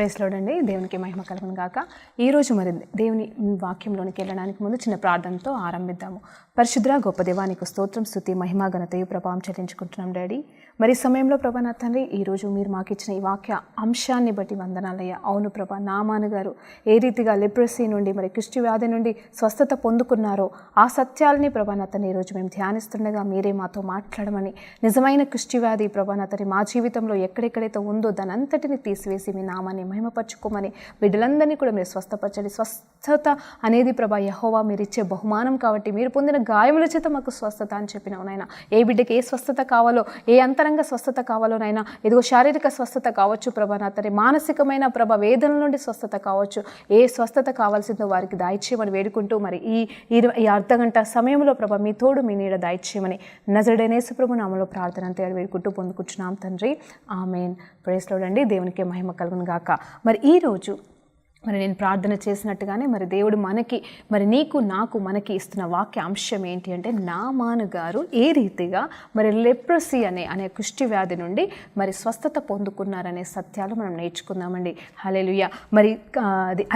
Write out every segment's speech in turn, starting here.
Praise lord అండి. దేవునికి మహిమ కలుగును గాక. ఈరోజు మరి దేవుని వాక్యంలోనికి వెళ్ళడానికి ముందు చిన్న ప్రార్థనతో ఆరంభిద్దాము. పరిశుద్ర గొప్ప దేవానికి స్తోత్రం, స్తుతి, మహిమ, ఘనతయు ప్రభావం చెల్లించుకుంటున్నాం డాడీ. మరి ఈ సమయంలో ప్రభా నా తండ్రి, ఈరోజు మీరు మాకు ఇచ్చిన ఈ వాక్య అంశాన్ని బట్టి వందనాలయ్యా. అవును ప్రభా, నామాను గారు ఏ రీతిగా లెప్రసీ నుండి మరి కుష్టి వ్యాధి నుండి స్వస్థత పొందుకున్నారో ఆ సత్యాలని ప్రభా నా తండ్రి ఈరోజు మేము ధ్యానిస్తుండగా మీరే మాతో మాట్లాడమని, నిజమైన కుష్టి వ్యాధి ప్రభా నా తండ్రి మా జీవితంలో ఎక్కడెక్కడైతే ఉందో దాని అంతటిని తీసివేసి మీ నామాన్ని మహిమపరచుకోమని, బిడ్డలందరినీ కూడా మీరు స్వస్థపరచండి. స్వస్థత అనేది ప్రభా యెహోవా మీరు ఇచ్చే బహుమానం కాబట్టి, మీరు పొందిన గాయముల చేత మాకు స్వస్థత అని చెప్పినావు నాయన. ఏ బిడ్డకి ఏ స్వస్థత కావాలో, ఏ అంతరంగ స్వస్థత కావాలో నాయన, ఇదిగో శారీరక స్వస్థత కావచ్చు ప్రభా నా తండ్రి, మానసికమైన ప్రభా వేదన నుండి స్వస్థత కావచ్చు, ఏ స్వస్థత కావాల్సిందో వారికి దాయిచ్చేయమని వేడుకుంటూ మరి ఈ అర్ధగంట సమయంలో ప్రభా మీ తోడు మీ నీడ దాయిచ్చేయమని నజరుడైన యేసు ప్రభు నామములో ప్రార్థన అంతే వేడుకుంటూ పొందుకుంటున్నాం తండ్రి, ఆమేన్. ప్రైజ్ లార్డ్ అండి. దేవునికి మహిమ కలుగును గాక. మరి ఈరోజు మరి నేను ప్రార్థన చేసినట్టుగానే మరి దేవుడు మనకి, మరి నీకు నాకు మనకి ఇస్తున్న వాక్య అంశం ఏంటి అంటే, నామాను గారు ఏ రీతిగా మరి లెప్రసీ అనే కుష్టి వ్యాధి నుండి మరి స్వస్థత పొందుకున్నారనే సత్యాలు మనం నేర్చుకుందామండి. హల్లెలూయా. మరి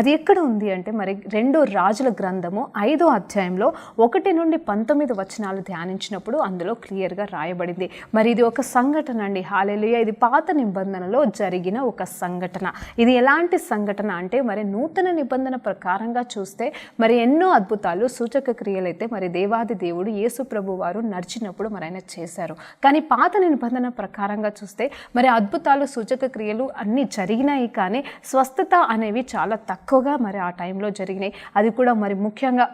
అది ఎక్కడ ఉంది అంటే, మరి 2 రాజుల గ్రంథము 5వ అధ్యాయంలో 1 నుండి 19 వచనాలు ధ్యానించినప్పుడు అందులో క్లియర్గా రాయబడింది. మరి ఇది ఒక సంఘటన అండి. హల్లెలూయా. ఇది పాత నిబంధనలో జరిగిన ఒక సంఘటన. ఇది ఎలాంటి సంఘటన అంటే, మరి నూతన నిబంధన ప్రకారంగా చూస్తే మరి ఎన్నో అద్భుతాలు, సూచక క్రియలైతే మరి దేవాది దేవుడు యేసు ప్రభు వారు నడిచినప్పుడు మరి ఆయన చేశారు. కానీ పాత నిబంధన ప్రకారంగా చూస్తే మరి అద్భుతాలు, సూచక క్రియలు అన్నీ జరిగినాయి, కానీ స్వస్థత అనేవి చాలా తక్కువగా మరి ఆ టైంలో జరిగినాయి. అది కూడా మరి ముఖ్యంగా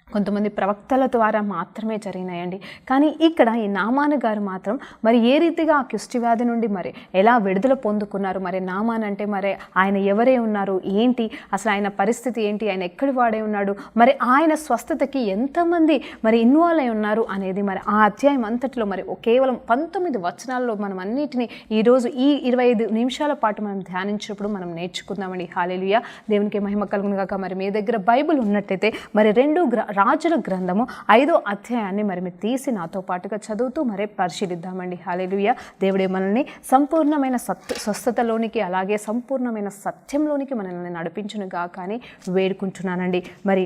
కొంతమంది ప్రవక్తల ద్వారా మాత్రమే జరిగినాయండి. కానీ ఇక్కడ ఈ నామాను గారు మాత్రం మరి ఏ రీతిగా ఆ కుష్టి వ్యాధి నుండి మరి ఎలా విడుదల పొందుకున్నారు, మరి నామాన్ అంటే మరి ఆయన ఎవరే ఉన్నారు, ఏంటి అసలు ఆయన పరిస్థితి ఏంటి, ఆయన ఎక్కడి వాడే ఉన్నాడు, మరి ఆయన స్వస్థతకి ఎంతమంది మరి ఇన్వాల్వ్ అయి ఉన్నారు అనేది మరి ఆ అధ్యాయం అంతటిలో మరి కేవలం 19 వచనాల్లో మనం అన్నిటినీ ఈరోజు ఈ 25 నిమిషాల పాటు మనం ధ్యానించినప్పుడు మనం నేర్చుకుందామండి. హల్లెలూయా. దేవునికి మహిమ కలుగును గాక. మరి మీ దగ్గర బైబిల్ ఉన్నట్టయితే మరి 2 రాజుల గ్రంథము 5వ అధ్యాయాన్ని మరి మీరు తీసి నాతో పాటుగా చదువుతూ మరి పరిశీలిద్దామండి. హల్లెలూయా. దేవుడే మనల్ని సంపూర్ణమైన స్వస్థతలోనికి, అలాగే సంపూర్ణమైన సత్యంలోనికి మనల్ని నడిపించును గాక అని వేడుకుంటున్నానండి. మరి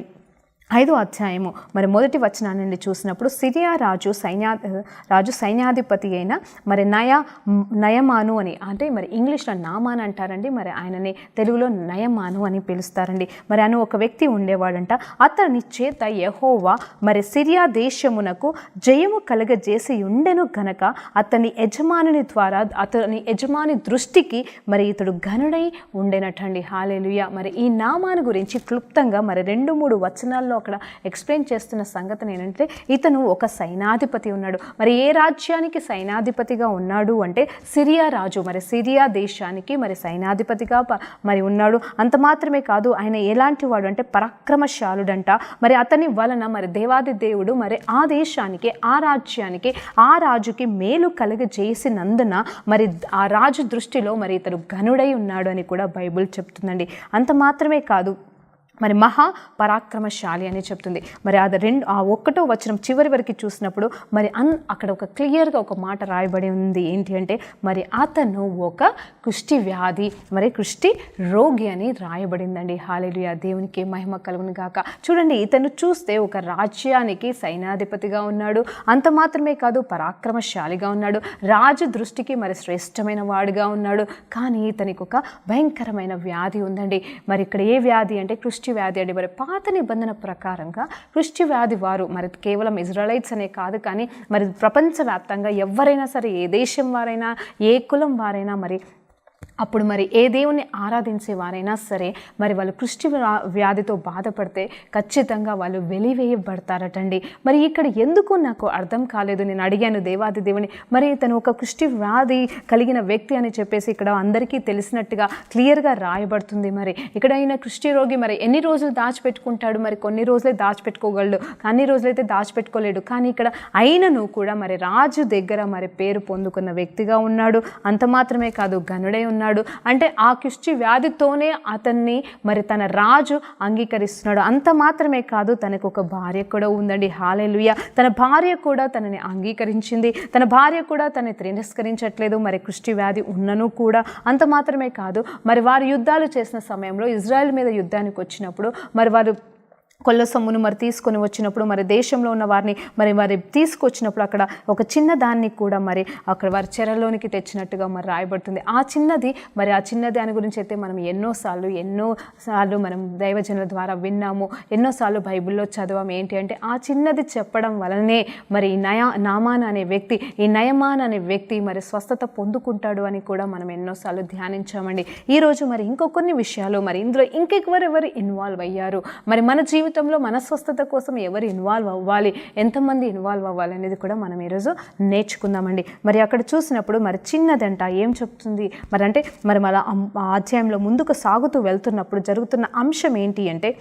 5వ అధ్యాయము మరి 1వ వచనాన్ని చూసినప్పుడు, సిరియా రాజు సైన్యాధిపతి అయిన మరి నయమాను అని, అంటే మరి ఇంగ్లీష్లో నామాన్ అంటారండి, మరి ఆయనని తెలుగులో నయమాను అని పిలుస్తారండి. మరి ఆయన ఒక వ్యక్తి ఉండేవాడంట. అతని చేత యెహోవా మరి సిరియా దేశమునకు జయము కలగజేసి ఉండెను గనక అతని యజమాని దృష్టికి మరి ఇతడు ఘనుడై ఉండేనటండి. హల్లెలూయా. మరి ఈ నామాను గురించి క్లుప్తంగా మరి 2-3 వచనాల్లో అక్కడ ఎక్స్ప్లెయిన్ చేస్తున్న సంగతి ఏంటంటే, ఇతను ఒక సైన్యాధిపతి ఉన్నాడు. మరి ఏ రాజ్యానికి సైన్యాధిపతిగా ఉన్నాడు అంటే సిరియా రాజు, మరి సిరియా దేశానికి మరి సైన్యాధిపతిగా మరి ఉన్నాడు. అంత మాత్రమే కాదు, ఆయన ఎలాంటి వాడు అంటే పరాక్రమశాలుడంట. మరి అతని వలన మరి దేవాది దేవుడు మరి ఆ దేశానికి, ఆ రాజ్యానికి, ఆ రాజుకి మేలు కలుగజేసినందున మరి ఆ రాజు దృష్టిలో మరి ఇతడు ఘనుడై ఉన్నాడు అని కూడా బైబిల్ చెప్తుందండి. అంత మాత్రమే కాదు, మరి మహా పరాక్రమశాలి అని చెప్తుంది. మరి అది 1వ వచనం చివరి వరకు చూసినప్పుడు మరి అక్కడ ఒక క్లియర్గా ఒక మాట రాయబడి ఉంది. ఏంటి అంటే, మరి అతను ఒక కుష్టి వ్యాధి, మరి కుష్టి రోగి అని రాయబడిందండి. హల్లెలూయా. దేవునికి మహిమ కలుగును గాక. చూడండి, ఇతను చూస్తే ఒక రాజ్యానికి సైన్యాధిపతిగా ఉన్నాడు. అంత మాత్రమే కాదు, పరాక్రమశాలిగా ఉన్నాడు, రాజు దృష్టికి మరి శ్రేష్టమైన వాడుగా ఉన్నాడు. కానీ ఇతనికి ఒక భయంకరమైన వ్యాధి ఉందండి. మరి ఇక్కడ ఏ వ్యాధి అంటే కుష్టి వ్యాధి అండి. మరి పాత నిబంధన ప్రకారంగా కుష్టి వ్యాధి వారు మరి కేవలం ఇజ్రాయలైట్స్ అనే కాదు, కానీ మరి ప్రపంచవ్యాప్తంగా ఎవరైనా సరే, ఏ దేశం వారైనా, ఏ కులం వారైనా, మరి అప్పుడు మరి ఏ దేవుణ్ణి ఆరాధించే వారైనా సరే మరి వాళ్ళు కుష్టి వ్యాధితో బాధపడితే ఖచ్చితంగా వాళ్ళు వెలివేయబడతారటండి. మరి ఇక్కడ ఎందుకు నాకు అర్థం కాలేదు. నేను అడిగాను దేవాది దేవుని, మరి తను ఒక కుష్టి వ్యాధి కలిగిన వ్యక్తి అని చెప్పేసి ఇక్కడ అందరికీ తెలిసినట్టుగా క్లియర్గా రాయబడుతుంది. మరి ఇక్కడ అయిన కుష్టి రోగి మరి ఎన్ని రోజులు దాచిపెట్టుకుంటాడు, మరి కొన్ని రోజులే దాచిపెట్టుకోగలడు, అన్ని రోజులైతే దాచిపెట్టుకోలేడు. కానీ ఇక్కడ అయినను కూడా మరి రాజు దగ్గర మరి పేరు పొందుకున్న వ్యక్తిగా ఉన్నాడు. అంత మాత్రమే కాదు, ఘనుడై ఉన్నాడు. ఉన్నాడు అంటే ఆ కుష్టి వ్యాధితోనే అతన్ని మరి తన రాజు అంగీకరిస్తున్నాడు. అంత మాత్రమే కాదు, తనకు ఒక భార్య కూడా ఉందండి. హల్లెలూయా. తన భార్య కూడా తనని అంగీకరించింది, తన భార్య కూడా తనని తిరస్కరించట్లేదు. మరి కుష్టి వ్యాధి ఉన్నను కూడా. అంత మాత్రమే కాదు, మరి వారు యుద్ధాలు చేసిన సమయంలో ఇజ్రాయెల్ మీద యుద్ధానికి వచ్చినప్పుడు మరి వారు కొల్ల సొమ్మును మరి తీసుకొని వచ్చినప్పుడు మరి దేశంలో ఉన్న వారిని మరి తీసుకొచ్చినప్పుడు అక్కడ ఒక చిన్న దాన్ని కూడా మరి అక్కడ వారి చెరలోనికి తెచ్చినట్టుగా మరి రాయబడుతుంది. ఆ చిన్న దాని గురించి అయితే మనం ఎన్నోసార్లు మనం దైవజనుల ద్వారా విన్నాము, ఎన్నోసార్లు బైబిల్లో చదివాము. ఏంటి అంటే ఆ చిన్నది చెప్పడం వలనే మరి నామాన్ అనే వ్యక్తి మరి స్వస్థత పొందుకుంటాడు అని కూడా మనం ఎన్నోసార్లు ధ్యానించామండి. ఈరోజు మరి ఇంకొన్ని విషయాలు మరి ఇందులో ఇంకెవరెవరు ఇన్వాల్వ్ అయ్యారు, మరి మన జీవితంలో మన స్వస్థత కోసం ఎవరు ఇన్వాల్వ్ అవ్వాలి, ఎంతమంది ఇన్వాల్వ్ అవ్వాలి అనేది కూడా మనం ఈరోజు నేర్చుకుందామండి. మరి అక్కడ చూసినప్పుడు మరి చిన్నదంట ఏం చెప్తుంది మరి అంటే మరి మన అధ్యాయంలో ముందుకు సాగుతూ వెళ్తున్నప్పుడు జరుగుతున్న అంశం ఏంటి అంటే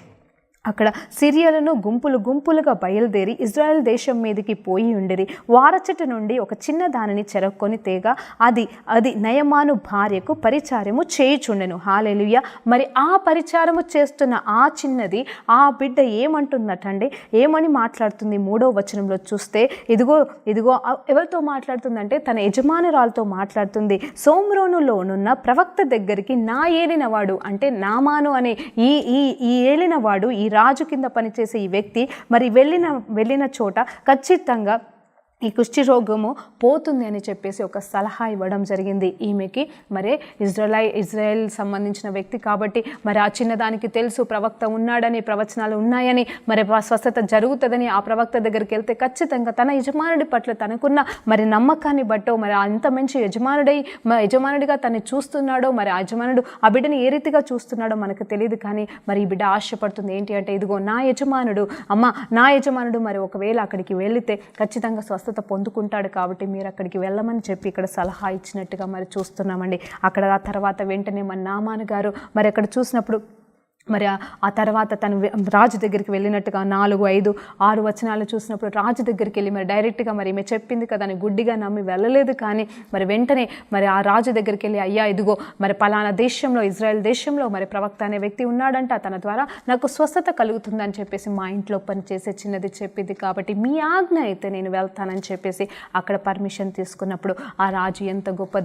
అక్కడ సిరియలను గుంపులుగా బయలుదేరి ఇజ్రాయెల్ దేశం మీదకి పోయి ఉండిరి. వారచట నుండి ఒక చిన్న దానిని చెరక్కొని తేగ అది నయమాను భార్యకు పరిచారము చేయుచుండెను. హల్లెలూయా. మరి ఆ పరిచారము చేస్తున్న ఆ చిన్నది ఆ బిడ్డ ఏమంటున్నట్టండి, ఏమని మాట్లాడుతుంది? 3వ వచనంలో చూస్తే ఇదిగో ఎవరితో మాట్లాడుతుందంటే తన యజమానురాలతో మాట్లాడుతుంది. సోమ్రోనులోనున్న ప్రవక్త దగ్గరికి నా ఏలినవాడు అంటే నామాను అనే ఈ ఏలినవాడు, ఈ రాజు కింద పనిచేసే ఈ వ్యక్తి మరి వెళ్ళిన చోట ఖచ్చితంగా ఈ కుష్టి రోగము పోతుంది అని చెప్పేసి ఒక సలహా ఇవ్వడం జరిగింది ఈమెకి. మరి ఇజ్రాయెల్ సంబంధించిన వ్యక్తి కాబట్టి మరి ఆ చిన్నదానికి తెలుసు ప్రవక్త ఉన్నాడని, ప్రవచనాలు ఉన్నాయని, మరి స్వస్థత జరుగుతుందని ఆ ప్రవక్త దగ్గరికి వెళ్తే ఖచ్చితంగా తన యజమానుడి పట్ల తనకున్న మరి నమ్మకాన్ని బట్టో మరి అంత మంచి యజమానుడిగా తను చూస్తున్నాడో, మరి ఆ యజమానుడు ఆ బిడ్డని ఏ రీతిగా చూస్తున్నాడో మనకు తెలియదు. కానీ మరి ఈ బిడ్డ ఆశపడుతుంది ఏంటి అంటే ఇదిగో నా యజమానుడు మరి ఒకవేళ అక్కడికి వెళితే ఖచ్చితంగా స్వస్థత పొందుకుంటాడు కాబట్టి మీరు అక్కడికి వెళ్ళమని చెప్పి ఇక్కడ సలహా ఇచ్చినట్టుగా మరి చూస్తున్నామండి. అక్కడ ఆ తర్వాత వెంటనే మన నామాన్ గారు మరి అక్కడ చూసినప్పుడు మరి ఆ తర్వాత తను రాజు దగ్గరికి వెళ్ళినట్టుగా 4, 5, 6 వచనాలు చూసినప్పుడు రాజు దగ్గరికి వెళ్ళి మరి డైరెక్ట్గా మరి ఈమె చెప్పింది కదా అని గుడ్డిగా నమ్మి వెళ్ళలేదు. కానీ మరి వెంటనే మరి ఆ రాజు దగ్గరికి వెళ్ళి అయ్యా ఇదిగో మరి పలానా దేశంలో ఇజ్రాయెల్ దేశంలో మరి ప్రవక్త అనే వ్యక్తి ఉన్నాడంట, తన ద్వారా నాకు స్వస్థత కలుగుతుందని చెప్పేసి మా ఇంట్లో పనిచేసే చిన్నది చెప్పింది కాబట్టి మీ ఆజ్ఞ అయితే నేను వెళ్తానని చెప్పేసి అక్కడ పర్మిషన్ తీసుకున్నప్పుడు ఆ రాజు ఎంత గొప్ప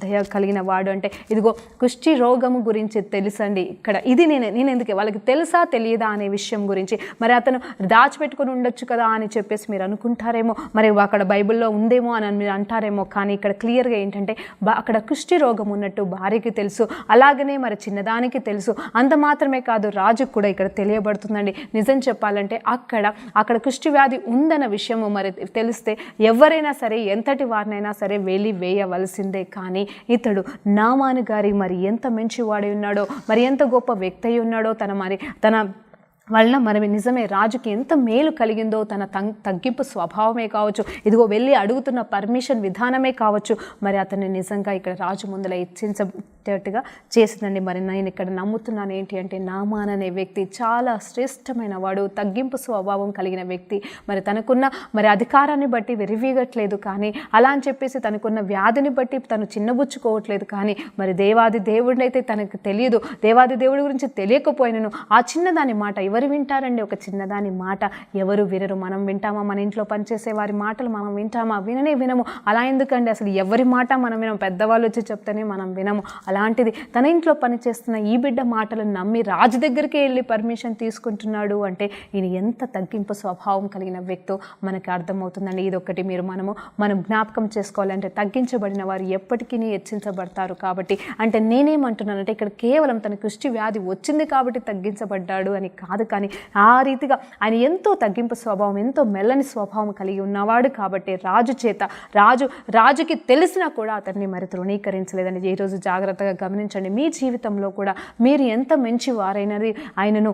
దయ కలిగిన వాడు అంటే ఇదిగో కుష్టి రోగము గురించి తెలుసండి. ఇక్కడ ఇది నేను ఎందుకే వాళ్ళకి తెలుసా తెలియదా అనే విషయం గురించి మరి అతను దాచిపెట్టుకుని ఉండొచ్చు కదా అని చెప్పేసి మీరు అనుకుంటారేమో, మరి అక్కడ బైబిల్లో ఉందేమో అని మీరు అంటారేమో. కానీ ఇక్కడ క్లియర్గా ఏంటంటే అక్కడ కుష్టి రోగం ఉన్నట్టు భార్యకి తెలుసు, అలాగనే మరి చిన్నదానికి తెలుసు. అంత మాత్రమే కాదు రాజుకు కూడా ఇక్కడ తెలియబడుతుందండి. నిజం చెప్పాలంటే అక్కడ కుష్టి వ్యాధి ఉందన్న విషయము మరి తెలిస్తే ఎవరైనా సరే ఎంతటి వారినైనా సరే వేయవలసిందే. కానీ ఇతడు నామాను గారి మరి ఎంత మంచివాడై ఉన్నాడో, మరి ఎంత గొప్ప వ్యక్తి అయి ఉన్నాడో, తన వలన మరి నిజమే రాజుకి ఎంత మేలు కలిగిందో, తన తగ్గింపు స్వభావమే కావచ్చు, ఇదిగో వెళ్ళి అడుగుతున్న పర్మిషన్ విధానమే కావచ్చు, మరి అతన్ని నిజంగా ఇక్కడ రాజు ముందర హెచ్చించేటట్టుగా చేసిందండి. మరి నేను ఇక్కడ నమ్ముతున్నాను ఏంటి అంటే నామాన్ అనే వ్యక్తి చాలా శ్రేష్టమైన వాడు, తగ్గింపు స్వభావం కలిగిన వ్యక్తి. మరి తనకున్న మరి అధికారాన్ని బట్టి వెరివీగట్లేదు, కానీ అలా అని చెప్పేసి తనకున్న వ్యాధిని బట్టి తను చిన్నబుచ్చుకోవట్లేదు. కానీ మరి దేవాది దేవుడినైతే తనకు తెలియదు, దేవాది దేవుడి గురించి తెలియకపోయినను ఆ చిన్నదాని మాట ఎవరు వింటారండి? ఒక చిన్నదాని మాట ఎవరు వినరు. మనం వింటామా? మన ఇంట్లో పనిచేసే వారి మాటలు మనం వింటామా? వినము. అలా ఎందుకండి? అసలు ఎవరి మాట మనం వినము, పెద్దవాళ్ళు వచ్చి చెప్తేనే మనం వినము. అలాంటిది తన ఇంట్లో పనిచేస్తున్న ఈ బిడ్డ మాటలను నమ్మి రాజు దగ్గరికి వెళ్ళి పర్మిషన్ తీసుకుంటున్నాడు అంటే ఈయన ఎంత తగ్గింపు స్వభావం కలిగిన వ్యక్తో మనకి అర్థమవుతుందండి. ఇదొక్కటి మనం జ్ఞాపకం చేసుకోవాలంటే తగ్గించబడిన వారు ఎప్పటికీ హెచ్చించబడతారు. కాబట్టి అంటే నేనేమంటున్నానంటే ఇక్కడ కేవలం తన కుష్టి వ్యాధి వచ్చింది కాబట్టి తగ్గించబడ్డాడు అని కాదు, కానీ ఆ రీతిగా ఆయన ఎంతో తగ్గింపు స్వభావం, ఎంతో మెల్లని స్వభావం కలిగి ఉన్నవాడు కాబట్టి రాజుకి తెలిసినా కూడా అతన్ని మరి తృణీకరించలేదని ఈరోజు జాగ్రత్తగా గమనించండి. మీ జీవితంలో కూడా మీరు ఎంత మంచి వారైనది ఆయనను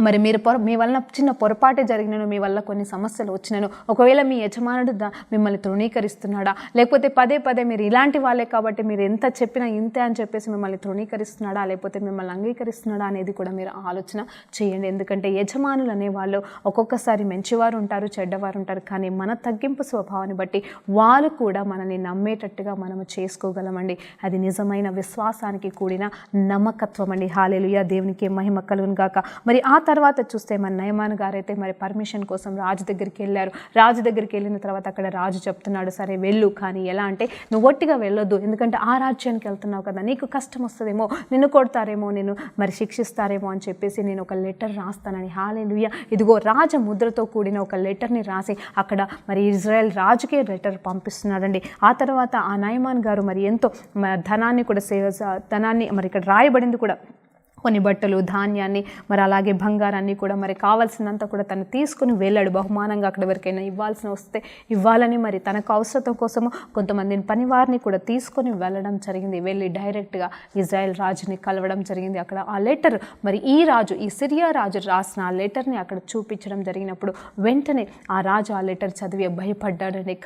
మరి మీరు మీ వలన చిన్న పొరపాటే జరిగినను, మీ వల్ల కొన్ని సమస్యలు వచ్చినను, ఒకవేళ మీ యజమానుడు మిమ్మల్ని తృణీకరిస్తున్నాడా, లేకపోతే పదే పదే మీరు ఇలాంటి వాళ్ళే కాబట్టి మీరు ఎంత చెప్పినా ఇంతే అని చెప్పేసి మిమ్మల్ని తృణీకరిస్తున్నాడా, లేకపోతే మిమ్మల్ని అంగీకరిస్తున్నాడా అనేది కూడా మీరు ఆలోచన చేయండి. ఎందుకంటే యజమానులు అనేవాళ్ళు ఒక్కొక్కసారి మంచివారు ఉంటారు, చెడ్డవారు ఉంటారు. కానీ మన తగ్గింపు స్వభావాన్ని బట్టి వాళ్ళు కూడా మనల్ని నమ్మేటట్టుగా మనము చేసుకోగలమండి. అది నిజమైన విశ్వాసానికి కూడిన నమ్మకత్వం అండి. హల్లెలూయా, దేవునికి మహిమ కలుగును గాక. మరి ఆ తర్వాత చూస్తే మన నయమాన్ గారైతే మరి పర్మిషన్ కోసం రాజు దగ్గరికి వెళ్ళారు. రాజు దగ్గరికి వెళ్ళిన తర్వాత అక్కడ రాజు చెప్తున్నాడు, సరే వెళ్ళు, కానీ ఎలా అంటే నువ్వు ఒట్టిగా వెళ్ళొద్దు, ఎందుకంటే ఆ రాజ్యానికి వెళ్తున్నావు కదా, నీకు కష్టం వస్తుందేమో, నిన్ను కొడతారేమో, నేను మరి శిక్షిస్తారేమో అని చెప్పేసి నేను ఒక లెటర్ రాస్తానని. హల్లెలూయా, ఇదిగో రాజ ముద్రతో కూడిన ఒక లెటర్ని రాసి అక్కడ మరి ఇజ్రాయెల్ రాజుకే లెటర్ పంపిస్తున్నాడండి. ఆ తర్వాత ఆ నయమాన్ గారు మరి ఎంతో ధనాన్ని కూడా ధనాన్ని మరి ఇక్కడ రాయబడింది కూడా, కొన్ని బట్టలు, ధాన్యాన్ని, మరి అలాగే బంగారాన్ని కూడా మరి కావాల్సినంత కూడా తను తీసుకుని వెళ్ళాడు. బహుమానంగా అక్కడ ఎవరికైనా ఇవ్వాల్సిన వస్తే ఇవ్వాలని మరి తనకు అవసరం కోసము కొంతమందిని పనివారిని కూడా తీసుకొని వెళ్ళడం జరిగింది. వెళ్ళి డైరెక్ట్గా ఇజ్రాయెల్ రాజుని కలవడం జరిగింది. అక్కడ ఆ లెటర్ మరి ఈ సిరియా రాజు రాసిన ఆ లెటర్ని అక్కడ చూపించడం జరిగినప్పుడు వెంటనే ఆ రాజు ఆ లెటర్ చదివి భయపడ్డాడండి.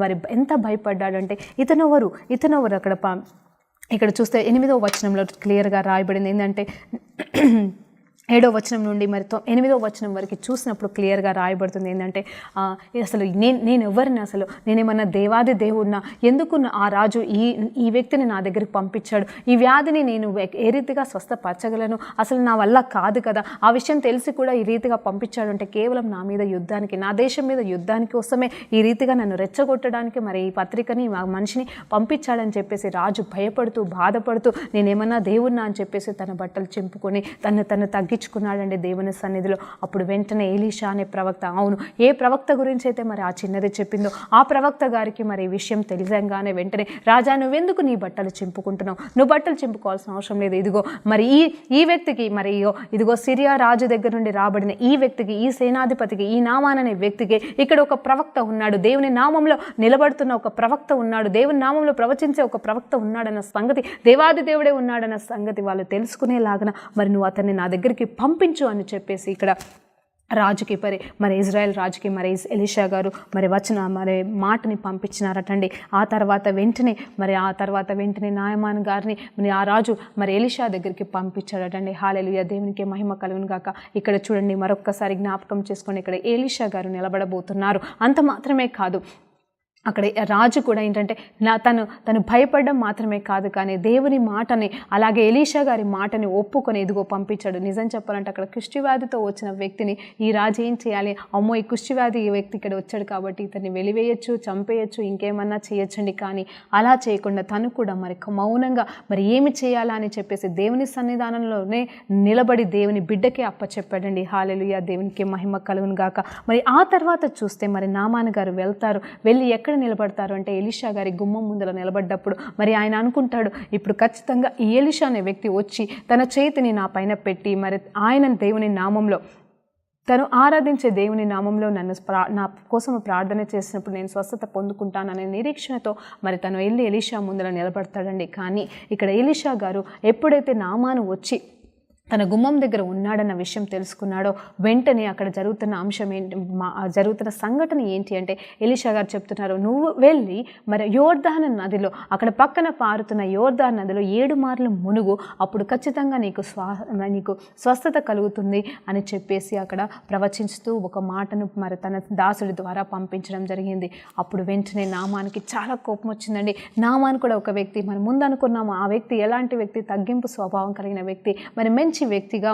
మరి ఎంత భయపడ్డాడంటే ఇతనెవరు అక్కడ ఇక్కడ చూస్తే 8వ వచనంలో క్లియర్గా రాయబడింది ఏంటంటే 7వ వచనం నుండి మరి 8వ వచనం వరకు చూసినప్పుడు క్లియర్గా రాయబడుతుంది ఏంటంటే అసలు నేను ఎవరిని, అసలు నేనేమన్నా దేవాది దేవుడినా, ఎందుకు ఆ రాజు ఈ వ్యక్తిని నా దగ్గరికి పంపించాడు, ఈ వ్యాధిని నేను ఏ రీతిగా స్వస్థపరచగలను, అసలు నా వల్ల కాదు కదా, ఆ విషయం తెలిసి కూడా ఈ రీతిగా పంపించాడు అంటే కేవలం నా మీద యుద్ధానికి, నా దేశం మీద యుద్ధానికి కోసమే ఈ రీతిగా నన్ను రెచ్చగొట్టడానికి మరి ఈ పత్రికని మనిషిని పంపించాడని చెప్పేసి రాజు భయపడుతూ బాధపడుతూ నేనేమన్నా దేవుడినా అని చెప్పేసి తన బట్టలు చింపుకొని తను తగ్గించుకున్నాడండి దేవుని సన్నిధిలో. అప్పుడు వెంటనే ఎలీషా అనే ప్రవక్త, అవును ఏ ప్రవక్త గురించి అయితే మరి ఆ చిన్నది చెప్పిందో ఆ ప్రవక్త గారికి మరి ఈ విషయం తెలియగానే వెంటనే, రాజా నువ్వెందుకు నీ బట్టలు చింపుకుంటున్నావు, నువ్వు బట్టలు చింపుకోవాల్సిన అవసరం లేదు, ఇదిగో మరి ఈ వ్యక్తికి మరి ఇదిగో సిరియా రాజు దగ్గర నుండి రాబడిన ఈ వ్యక్తికి, ఈ సేనాధిపతికి, ఈ నామాన్ అనే వ్యక్తికి ఇక్కడ ఒక ప్రవక్త ఉన్నాడు, దేవుని నామంలో నిలబడుతున్న ఒక ప్రవక్త ఉన్నాడు, దేవుని నామంలో ప్రవచించే ఒక ప్రవక్త ఉన్నాడన్న సంగతి, దేవాది దేవుడే ఉన్నాడన్న సంగతి వాళ్ళు తెలుసుకునేలాగా మరి నువ్వు అతన్ని నా దగ్గరికి పంపించు అని చెప్పేసి ఇక్కడ రాజుకి మరి ఇజ్రాయెల్ రాజుకి మరి ఎలీషా గారు మరి మరి మాటని పంపించినారటండి. ఆ తర్వాత వెంటనే నాయమాన్ గారిని మరి ఆ రాజు మరి ఎలీషా దగ్గరికి పంపించాడటండి. హల్లెలూయా, దేవునికి మహిమ కలుగును గాక. ఇక్కడ చూడండి, మరొక్కసారి జ్ఞాపకం చేసుకొని ఇక్కడ ఎలీషా గారు నిలబడబోతున్నారు. అంత మాత్రమే కాదు, అక్కడ రాజు కూడా ఏంటంటే తను భయపడడం మాత్రమే కాదు, కానీ దేవుని మాటని అలాగే ఎలీషా గారి మాటని ఒప్పుకొని ఇదిగో పంపించాడు. నిజం చెప్పాలంటే అక్కడ కుష్ఠవ్యాధితో వచ్చిన వ్యక్తిని ఈ రాజు ఏం చేయాలి, అమ్మో ఈ కుష్ఠవ్యాధి ఈ వ్యక్తి ఇక్కడ వచ్చాడు కాబట్టి ఇతన్ని వెలివేయచ్చు, చంపేయచ్చు, ఇంకేమన్నా చేయొచ్చండి. కానీ అలా చేయకుండా తను కూడా మరి మౌనంగా మరి ఏమి చేయాలా అని చెప్పేసి దేవుని సన్నిధానంలోనే నిలబడి దేవుని బిడ్డకే అప్పచెప్పాడండి. హల్లెలూయా, దేవునికి మహిమ కలుగును గాక. మరి ఆ తర్వాత చూస్తే మరి నామాన్ గారు వెళ్ళి ఎక్కడ నిలబడతారు అంటే ఎలీషా గారి గుమ్మం ముందర నిలబడ్డప్పుడు మరి ఆయన అనుకుంటాడు, ఇప్పుడు ఖచ్చితంగా ఈ ఎలీషా అనే వ్యక్తి వచ్చి తన చేతిని నా పైన పెట్టి మరి ఆయన దేవుని నామంలో, తను ఆరాధించే దేవుని నామంలో నా కోసం ప్రార్థన చేసినప్పుడు నేను స్వస్థత పొందుకుంటాననే నిరీక్షణతో మరి తను వెళ్ళి ఎలీషా ముందర నిలబడతాడండి. కానీ ఇక్కడ ఎలీషా గారు ఎప్పుడైతే నామాను వచ్చి తన గుమ్మం దగ్గర ఉన్నాడన్న విషయం తెలుసుకున్నాడో వెంటనే అక్కడ జరుగుతున్న సంఘటన ఏంటి అంటే ఎలీషా గారు చెప్తున్నారు, నువ్వు వెళ్ళి మరి యోర్దాను నదిలో, అక్కడ పక్కన పారుతున్న యోర్దాను నదిలో 7 మార్లు మునుగు, అప్పుడు ఖచ్చితంగా నీకు స్వస్థత కలుగుతుంది అని చెప్పేసి అక్కడ ప్రవచిస్తూ ఒక మాటను మరి తన దాసుడి ద్వారా పంపించడం జరిగింది. అప్పుడు వెంటనే నామానికి చాలా కోపం వచ్చిందండి. నామాన్ కూడా ఒక వ్యక్తి, మనం ముందు అనుకున్నాము ఆ వ్యక్తి ఎలాంటి వ్యక్తి, తగ్గింపు స్వభావం కలిగిన వ్యక్తి, మరి మంచి వ్యక్తిగా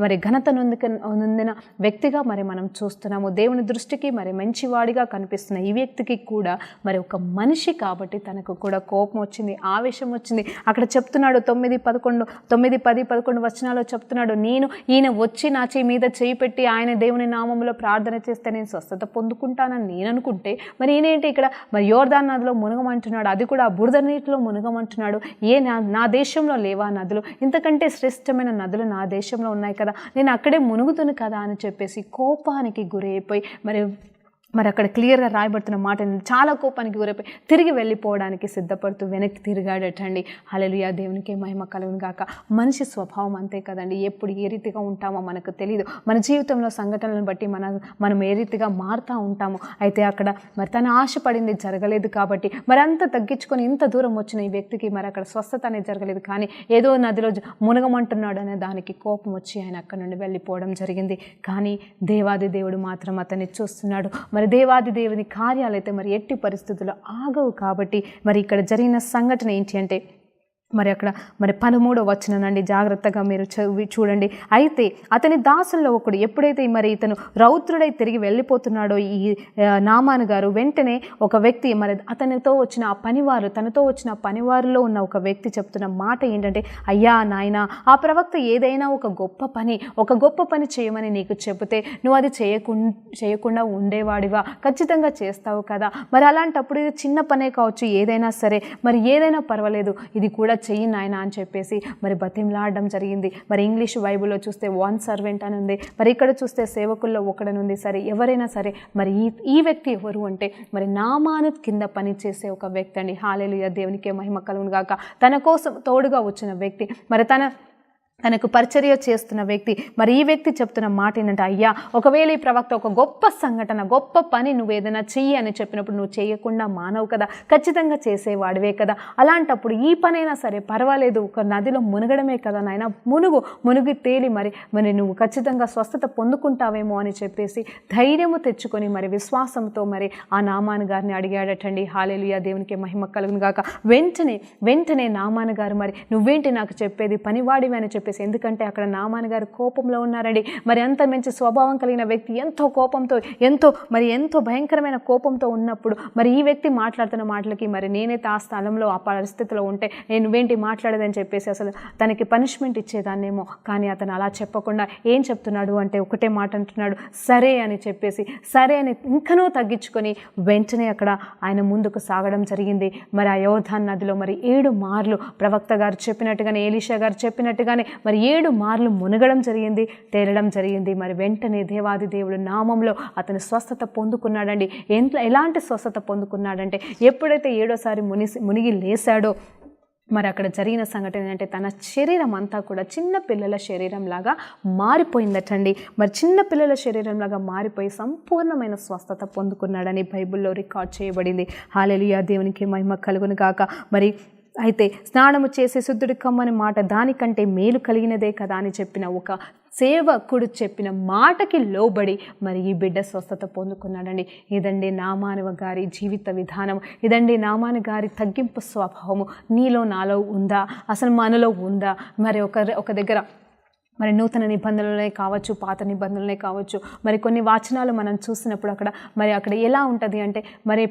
మరి ఘనత నొందిన వ్యక్తిగా మరి మనం చూస్తున్నాము. దేవుని దృష్టికి మరి మంచివాడిగా కనిపిస్తున్న ఈ వ్యక్తికి కూడా మరి ఒక మనిషి కాబట్టి తనకు కూడా కోపం వచ్చింది, ఆవేశం వచ్చింది. అక్కడ చెప్తున్నాడు 9, 10, 11 వచనాల్లో చెప్తున్నాడు, ఈయన వచ్చి నా మీద చేయి పెట్టి ఆయన దేవుని నామంలో ప్రార్థన చేస్తే నేను స్వస్థత పొందుకుంటానని నేను అనుకుంటే మరి ఈయనేంటి ఇక్కడ మరి యోర్దాను నదిలో మునగమంటున్నాడు, అది కూడా బురద నీటిలో మునగమంటున్నాడు. నా దేశంలో లేవా నదులు, ఇంతకంటే శ్రేష్టమైన నదులు నా దేశంలో ఉన్నాయి కదా, నేను అక్కడే మునుగుతును కదా అని చెప్పేసి కోపానికి గురైపోయి మరి అక్కడ క్లియర్గా రాయబడుతున్న మాట చాలా కోపానికి గురైపోయి తిరిగి వెళ్ళిపోవడానికి సిద్ధపడుతూ వెనక్కి తిరిగాడటండి. హల్లెలూయా, దేవునికి మహిమ కలుగును గాక. మనిషి స్వభావం అంతే కదండి, ఎప్పుడు ఏ రీతిగా ఉంటామో మనకు తెలియదు. మన జీవితంలో సంఘటనలను బట్టి మనం ఏ రీతిగా మారుతూ ఉంటాము. అయితే అక్కడ మరి తన ఆశపడింది జరగలేదు కాబట్టి మరి అంత తగ్గించుకొని ఇంత దూరం వచ్చిన ఈ వ్యక్తికి మరి అక్కడ స్వస్థత అనేది జరగలేదు. కానీ ఏదో నదిలో మునగమంటున్నాడు అనే దానికి కోపం వచ్చి ఆయన అక్కడ నుండి వెళ్ళిపోవడం జరిగింది. కానీ దేవాది దేవుడు మాత్రం అతన్ని చూస్తున్నాడు. మరి దేవాది దేవుని కార్యాలైతే మరి ఎట్టి పరిస్థితుల్లో ఆగవు. కాబట్టి మరి ఇక్కడ జరిగిన సంఘటన ఏంటి అంటే మరి అక్కడ మరి 13వ వచనం జాగ్రత్తగా మీరు చూడండి. అయితే అతని దాసుల్లో ఒకడు ఎప్పుడైతే మరి ఇతను రౌద్రుడై తిరిగి వెళ్ళిపోతున్నాడో ఈ నామాను గారు, వెంటనే ఒక వ్యక్తి మరి తనతో వచ్చిన పనివారిలో ఉన్న ఒక వ్యక్తి చెప్తున్న మాట ఏంటంటే, అయ్యా నాయనా, ఆ ప్రవక్త ఏదైనా ఒక గొప్ప పని చేయమని నీకు చెబితే నువ్వు అది చేయకుండా ఉండేవాడివా? ఖచ్చితంగా చేస్తావు కదా. మరి అలాంటప్పుడు ఇది చిన్న పనే కావచ్చు, ఏదైనా సరే, మరి ఏదైనా పర్వాలేదు, ఇది కూడా చెయ్యి నాయన అని చెప్పేసి మరి బతిమలాడడం జరిగింది. మరి ఇంగ్లీష్ బైబిల్లో చూస్తే వన్ సర్వెంట్ అని ఉంది, మరి ఇక్కడ చూస్తే సేవకుల్లో ఒకడనుంది. సరే, ఎవరైనా సరే, మరి ఈ వ్యక్తి ఎవరు అంటే మరి నామాను కింద పనిచేసే ఒక వ్యక్తి అండి. హల్లెలూయా, దేవునికే మహిమ కలుగును గాక. తన కోసం తోడుగా వచ్చిన వ్యక్తి, మరి తనకు పరిచర్య చేస్తున్న వ్యక్తి. మరి ఈ వ్యక్తి చెప్తున్న మాట ఏంటంటే, అయ్యా, ఒకవేళ ఈ ప్రవక్త ఒక గొప్ప సంఘటన, గొప్ప పని నువ్వు ఏదైనా చెయ్యి అని చెప్పినప్పుడు నువ్వు చేయకుండా మానవు కదా, ఖచ్చితంగా చేసేవాడివే కదా. అలాంటప్పుడు ఈ పనైనా సరే పర్వాలేదు, ఒక నదిలో మునగడమే కదా నాయన, మునిగి తేలి మరి నువ్వు ఖచ్చితంగా స్వస్థత పొందుకుంటావేమో అని చెప్పేసి ధైర్యము తెచ్చుకొని మరి విశ్వాసంతో మరి ఆ నామాను గారిని అడిగాడటండి. హల్లెలూయా, దేవునికి మహిమ కలుగును గాక. వెంటనే నామాను గారు, మరి నువ్వేంటి నాకు చెప్పేది, పనివాడివి అని చెప్పేసి, ఎందుకంటే అక్కడ నామాను గారు కోపంలో ఉన్నారండి. మరి అంత మంచి స్వభావం కలిగిన వ్యక్తి ఎంతో భయంకరమైన కోపంతో ఉన్నప్పుడు మరి ఈ వ్యక్తి మాట్లాడుతున్న మాటలకి మరి నేనైతే ఆ స్థలంలో ఆ పరిస్థితిలో ఉంటే నువ్వేంటి మాట్లాడదని చెప్పేసి అసలు తనకి పనిష్మెంట్ ఇచ్చేదాన్నేమో. కానీ అతను అలా చెప్పకుండా ఏం చెప్తున్నాడు అంటే ఒకటే మాట అంటున్నాడు, సరే అని చెప్పేసి, సరే అని ఇంకనూ తగ్గించుకొని వెంటనే అక్కడ ఆయన ముందుకు సాగడం జరిగింది. మరి ఆ యోర్దాను నదిలో మరి 7 మార్లు ప్రవక్త గారు చెప్పినట్టుగానే, ఎలీషా గారు చెప్పినట్టుగానే మరి 7 మార్లు మునగడం జరిగింది, తేలడం జరిగింది. మరి వెంటనే దేవాది దేవుడు నామంలో అతను స్వస్థత పొందుకున్నాడండి. ఎలాంటి స్వస్థత పొందుకున్నాడంటే, ఎప్పుడైతే 7వసారి మునిగి లేశాడో మరి అక్కడ జరిగిన సంఘటన ఏంటంటే తన శరీరం అంతా కూడా చిన్న పిల్లల శరీరంలాగా మారిపోయిందటండి. మరి చిన్న పిల్లల శరీరంలాగా మారిపోయి సంపూర్ణమైన స్వస్థత పొందుకున్నాడని బైబిల్లో రికార్డ్ చేయబడింది. హల్లెలూయా, దేవునికి మహిమ కలుగును గాక. మరి అయితే స్నానము చేసి శుద్ధుడి కమ్మని మాట దానికంటే మేలు కలిగినదే కదా అని చెప్పిన ఒక సేవకుడు చెప్పిన మాటకి లోబడి మరి ఈ బిడ్డ స్వస్థత పొందుకున్నాడండి. ఇదండి నామాను గారి జీవిత విధానం, ఇదండి నామాను గారి తగ్గింపు స్వభావము. నీలో నాలో ఉందా, అసలు మనలో ఉందా? మరి ఒక దగ్గర మరి నూతన నిబంధనలనే కావచ్చు, పాత నిబంధనలనే కావచ్చు, మరి కొన్ని వాచనాలు మనం చూసినప్పుడు అక్కడ ఎలా ఉంటుంది అంటే మరి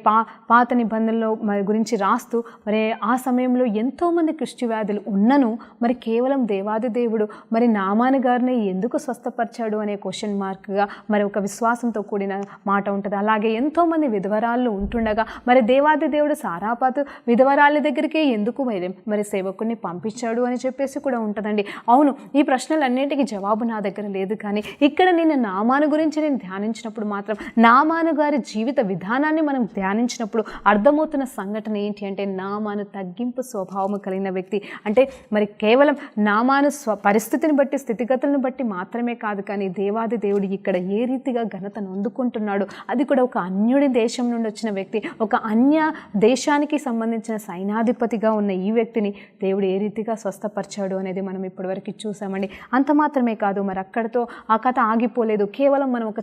పాత నిబంధనలో మరి గురించి రాస్తూ మరి ఆ సమయంలో ఎంతోమంది కుష్టి వ్యాధులు ఉన్నను మరి కేవలం దేవాది దేవుడు మరి నామాను గారిని ఎందుకు స్వస్థపరిచాడు అనే క్వశ్చన్ మార్క్గా మరి ఒక విశ్వాసంతో కూడిన మాట ఉంటుంది. అలాగే ఎంతోమంది విధవరాళ్ళు ఉంటుండగా మరి దేవాది దేవుడు సారాపాతు విధవరాళ్ళ దగ్గరికి ఎందుకు మరి సేవకుడిని పంపించాడు అని చెప్పేసి కూడా ఉంటుందండి. అవును, ఈ ప్రశ్నలు అన్నింటికి జవాబు నా దగ్గర లేదు. కానీ ఇక్కడ నేను నామాను గురించి ధ్యానించినప్పుడు మాత్రం నామాను గారి జీవిత విధానాన్ని మనం ధ్యానించినప్పుడు అర్థమవుతున్న సంఘటన ఏంటి అంటే నామాను తగ్గింపు స్వభావము కలిగిన వ్యక్తి. అంటే మరి కేవలం నామాను పరిస్థితిని బట్టి, స్థితిగతులను బట్టి మాత్రమే కాదు, కానీ దేవాది దేవుడు ఇక్కడ ఏ రీతిగా ఘనతను అందుకుంటున్నాడు, అది కూడా ఒక అన్యుడి దేశం నుండి వచ్చిన వ్యక్తి, ఒక అన్య దేశానికి సంబంధించిన సైన్యాధిపతిగా ఉన్న ఈ వ్యక్తిని దేవుడు ఏ రీతిగా స్వస్థపరిచాడు అనేది మనం ఇప్పటివరకు చూసామండి. అంత మాత్రమే కాదు, మరి అక్కడితో ఆ కథ ఆగిపోలేదు. కేవలం మనం ఒక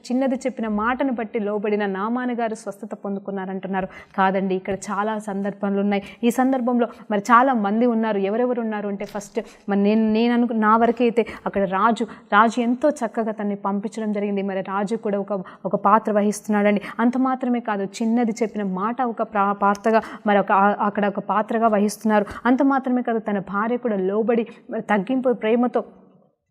చిన్నది చెప్పిన మాటను బట్టి లోబడిన నామాను గారు స్వస్థత పొందుకున్నారంటున్నారు. కాదండి, ఇక్కడ చాలా సందర్భాలు ఉన్నాయి. ఈ సందర్భంలో మరి చాలా మంది ఉన్నారు. ఎవరెవరు ఉన్నారు అంటే ఫస్ట్ మరి నేను నా వరకైతే అక్కడ రాజు ఎంతో చక్కగా తనని పంపించడం జరిగింది. మరి రాజు కూడా ఒక పాత్ర వహిస్తున్నాడండి. అంత మాత్రమే కాదు, చిన్నది చెప్పిన మాట ఒక పాత్రగా మరి అక్కడ ఒక పాత్రగా వహిస్తున్నారు. అంత మాత్రమే కాదు, తన భార్య కూడా లోబడి తగ్గింపు ప్రేమతో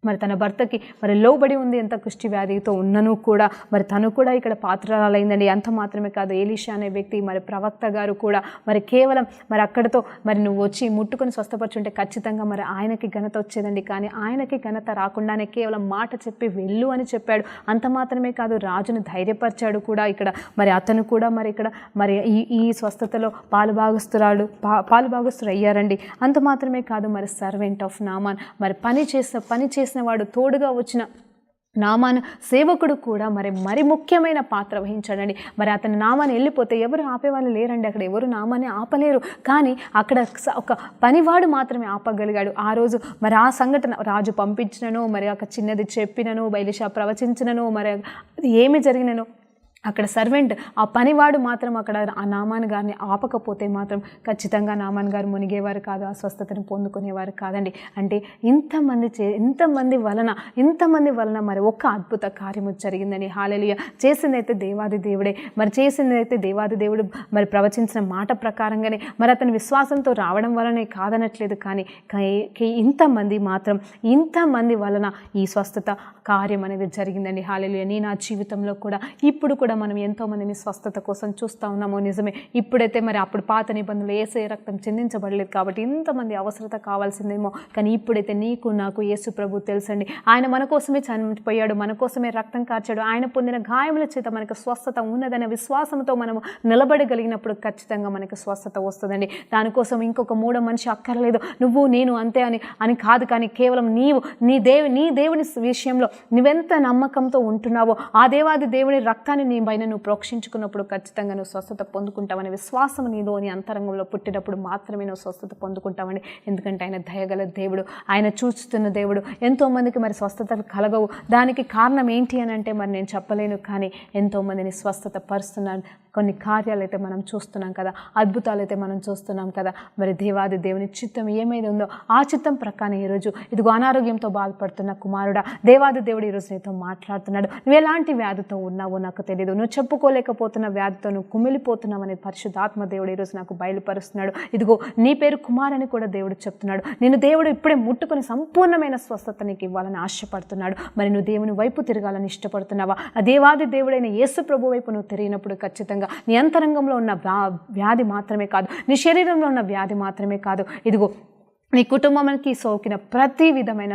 మరి తన భర్తకి మరి లోబడి ఉంది, ఎంత కుష్టి వ్యాధితో ఉన్నను కూడా మరి తను కూడా ఇక్కడ పాత్రలైందండి. అంత మాత్రమే కాదు, ఎలీషా అనే వ్యక్తి మరి ప్రవక్త గారు కూడా మరి కేవలం మరి అక్కడతో మరి నువ్వు వచ్చి ముట్టుకొని స్వస్థపరచుంటే ఖచ్చితంగా మరి ఆయనకి ఘనత వచ్చేదండి. కానీ ఆయనకి ఘనత రాకుండానే కేవలం మాట చెప్పి వెళ్ళు అని చెప్పాడు. అంత మాత్రమే కాదు, రాజును ధైర్యపరిచాడు కూడా. ఇక్కడ మరి అతను కూడా మరి ఇక్కడ మరి ఈ స్వస్థతలో పాలుభాగస్తులు అయ్యారండి. అంత మాత్రమే కాదు, మరి సర్వెంట్ ఆఫ్ నామాన్ మరి పని చేసిన వాడు తోడుగా వచ్చిన నామాను సేవకుడు కూడా మరి ముఖ్యమైన పాత్ర వహించాడండి. మరి అతని నామాన్ని వెళ్ళిపోతే ఎవరు ఆపేవాళ్ళు లేరండి, అక్కడ ఎవరు నామాన్ని ఆపలేరు. కానీ అక్కడ ఒక పనివాడు మాత్రమే ఆపగలిగాడు. ఆ రోజు మరి ఆ సంఘటన రాజు పంపించినను, మరి ఒక చిన్నది చెప్పినను, ఎలీషా ప్రవచించినను, మరి అది ఏమి జరిగినను అక్కడ సర్వెంట్ ఆ పనివాడు మాత్రం అక్కడ ఆ నామాన్ గారిని ఆపకపోతే మాత్రం ఖచ్చితంగా నామాన్ గారు మునిగేవారు కాదు, ఆ స్వస్థతను పొందుకునేవారు కాదండి. అంటే ఇంతమంది వలన మరి ఒక్క అద్భుత కార్యము జరిగిందని. హల్లెలూయా. చేసిందైతే దేవాది దేవుడే, దేవాది దేవుడు మరి ప్రవచించిన మాట ప్రకారంగానే మరి అతని విశ్వాసంతో రావడం వలనే కాదనట్లేదు. కానీ ఇంతమంది వలన ఈ స్వస్థత కార్యం అనేది జరిగిందండి. హల్లెలూయా. నీ నా జీవితంలో కూడా ఇప్పుడు కూడా మనం ఎంతోమందిని స్వస్థత కోసం చూస్తూ ఉన్నాము. నిజమే, ఇప్పుడైతే మరి అప్పుడు పాత నిబంధనలు యేసయ్య రక్తం చెందించబడలేదు కాబట్టి ఇంతమంది అవసరత కావాల్సిందేమో. కానీ ఇప్పుడైతే నీకు నాకు యేసు ప్రభు తెలుసండి. ఆయన మన కోసమే చనిపోయాడు, మన కోసమే రక్తం కార్చాడు. ఆయన పొందిన గాయముల చేత మనకు స్వస్థత ఉన్నదనే విశ్వాసంతో మనము నిలబడగలిగినప్పుడు ఖచ్చితంగా మనకు స్వస్థత వస్తుందండి. దానికోసం ఇంకొక మూడో మనిషి అక్కర్లేదు, నువ్వు నేను అంతే అని కాదు. కానీ కేవలం నీ దేవుని విషయంలో నువ్వెంత నమ్మకంతో ఉంటున్నావో ఆ దేవాది దేవుని రక్తాన్ని నీ పైన నువ్వు ప్రోక్షించుకున్నప్పుడు ఖచ్చితంగా నువ్వు స్వస్థత పొందుకుంటావని విశ్వాసం నీలో నీ అంతరంగంలో పుట్టినప్పుడు మాత్రమే నువ్వు స్వస్థత పొందుకుంటావని. ఎందుకంటే ఆయన దయగల దేవుడు, ఆయన చూస్తున్న దేవుడు. ఎంతోమందికి మరి స్వస్థతలు కలగవు. దానికి కారణం ఏంటి అని అంటే మరి నేను చెప్పలేను. కానీ ఎంతోమందిని స్వస్థత పరుస్తున్నాను. కొన్ని కార్యాలు అయితే మనం చూస్తున్నాం కదా, అద్భుతాలు అయితే మనం చూస్తున్నాం కదా. మరి దేవాది దేవుని చిత్తం ఏమైతే ఉందో ఆ చిత్తం ప్రకారం ఈరోజు ఇదిగో అనారోగ్యంతో బాధపడుతున్న కుమారుడా, దేవాది దేవుడు ఈరోజు నీతో మాట్లాడుతున్నాడు. నువ్వు ఎలాంటి వ్యాధితో ఉన్నావో నాకు తెలియదు, నువ్వు చెప్పుకోలేకపోతున్న వ్యాధితో నువ్వు కుమిలిపోతున్నావు అనేది పరిశుద్ధాత్మ దేవుడు ఈరోజు నాకు బయలుపరుస్తున్నాడు. ఇదిగో నీ పేరు కుమార్ అని కూడా దేవుడు చెప్తున్నాడు. నేను దేవుడు ఇప్పుడే ముట్టుకొని సంపూర్ణమైన స్వస్థత నీకు ఇవ్వాలని ఆశపడుతున్నాడు. మరి నువ్వు దేవుని వైపు తిరగాలని ఇష్టపడుతున్నావా? ఆ దేవాది దేవుడైన యేసు ప్రభు వైపు నువ్వు తిరిగినప్పుడు ఖచ్చితంగా నీ అంతరంగంలో ఉన్న వ్యాధి మాత్రమే కాదు, నీ శరీరంలో ఉన్న వ్యాధి మాత్రమే కాదు, ఇదిగో నీ కుటుంబానికి సోకిన ప్రతి విధమైన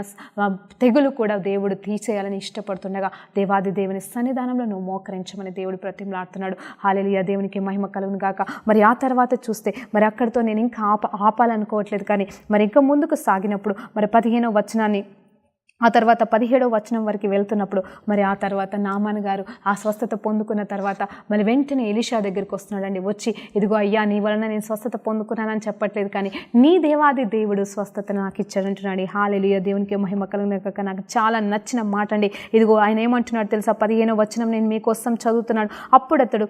తెగులు కూడా దేవుడు తీసేయాలని ఇష్టపడుతుండగా దేవాది దేవుని సన్నిధానంలో నువ్వు మోకరించమని దేవుడు ప్రతిమలాడుతున్నాడు. హల్లెలూయా. దేవునికి మహిమ కలుగును గాక. మరి ఆ తర్వాత చూస్తే మరి అక్కడితో నేను ఇంకా ఆపాలనుకోవట్లేదు. కానీ మరి ఇంకా ముందుకు సాగినప్పుడు మరి 15వ వచనాన్ని ఆ తర్వాత 17వ వచనం వరకు వెళ్తున్నప్పుడు మరి ఆ తర్వాత నామాన్ గారు ఆ స్వస్థత పొందుకున్న తర్వాత మరి వెంటనే ఎలీషా దగ్గరికి వస్తున్నాడండి. వచ్చి ఇదిగో అయ్యా నీ వలన నేను స్వస్థత పొందుకున్నానని చెప్పట్లేదు, కానీ నీ దేవాది దేవుడు స్వస్థత నాకు ఇచ్చాడంటున్నాడు. హల్లెలూయా. దేవునికి మహిమ కలుగుగాక. నాకు చాలా నచ్చిన మాట అండి. ఇదిగో ఆయన ఏమంటున్నాడు తెలుసా? 15వ వచనం నేను మీకోసం చదువుతున్నాడు. అప్పుడు అతడు